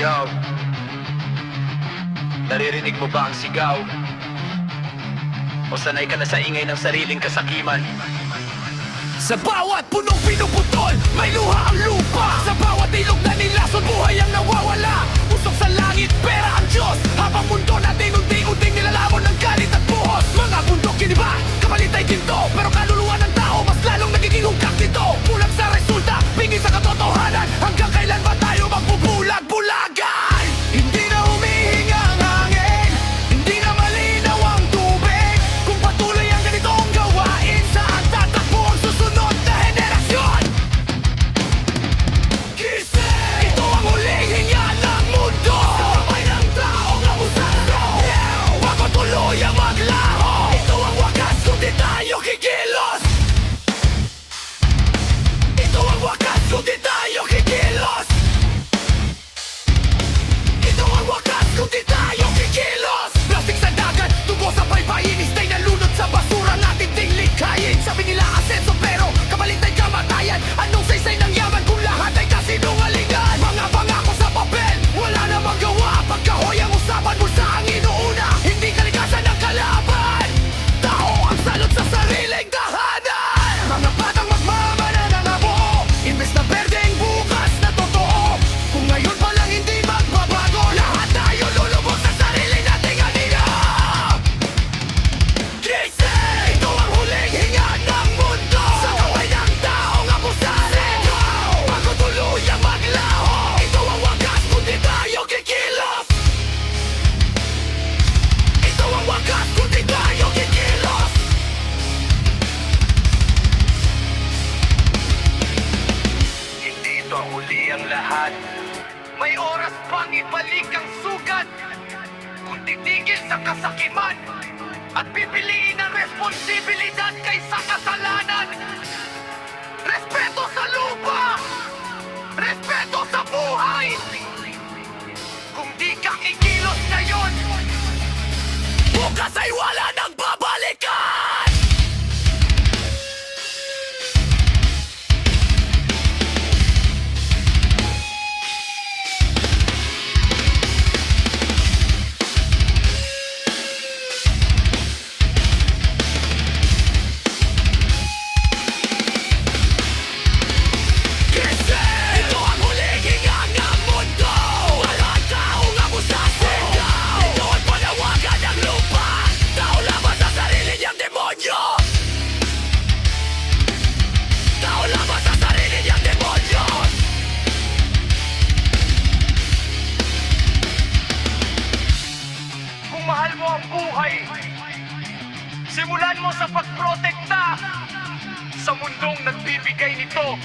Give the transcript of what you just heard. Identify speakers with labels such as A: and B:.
A: Yo, naririnig mo ba ang sigaw? O sanay ka na sa ingay ng sariling kasakiman?
B: Sa bawat punong pinuputol, may luha ang lupa. Sa bawat ilog na nilason, buhay ang nawawala. Usok sa langit, pera ang Diyos. Habang mundo natin unting-unting nilalamon ng galit at buhos. Mga bundok kiniba, kapalit ay ginto. Pero kaluluwa ng tao, mas lalong nagiging hungkak nito. Kulang sa resulta, pingin sa katotohanan. Hanggang kailan ba tayo magbubulag-bulagan? Hindi na humihinga ang hangin, hindi na malinaw ang tubig. Kung patuloy ang ganitong gawain, saan tatakbo ang susunod na henerasyon? Gising! Ito ang huling hinga ng mundo. Sa kamay ng taong abusado, bago tuloy ang maglaho. Ito ang wakas kung di tayo kikilos. Ito ang wakas kung di tayo kikilos. Ito ang wakas kung di tayo kikilos. Plastic sa dagat, tubo sa baybayin, istay na lunod sa basura natin ding likhayin. Sabi nila asenso pero kapalit ay kamatayan. Anong saysay ng yaman kung lahat ay kasinungalingan? Mga pangako sa papel, wala na magawa. Pagkahoy ang usapan mo sa ang inuuna, hindi kalikasan ang kalaban. Tao ang salot sa sariling tahanan. Mga batang magmamana ng abo, imbes na berdeng bukas na totoo. Kung ngayon pa lang hindi magbabago, lahat tayo lulubog sa sarili nating anino. Gising! Ito ang huling hinga ng mundo. Sa kamay ng taong abusado, bago tuloy ang maglaho. Ito ang wakas kung di tayo kikilos. Ito ang wakas kung di tayo kikilos.
A: Hindi ito ang huli ang lahat.
B: May oras pang ibalik ang sugat. Kung titigil sa kasakiman at pipiliin ang responsibilidad kaysa kasalanan. Respeto sa lupa, respeto sa buhay. Kung di ka ikilos ngayon, bukas ay wala nang babalikan. Ito ang huling hinga ng mundo. Walang taong abusado. Ito ang panawagan ng lupa. Tao laban sa sarili niyang demonyo. Tao laban sa sarili niyang demonyo. Kung mahal mo ang buhay, simulan mo sa pagprotekta sa mundong nagbibigay nito.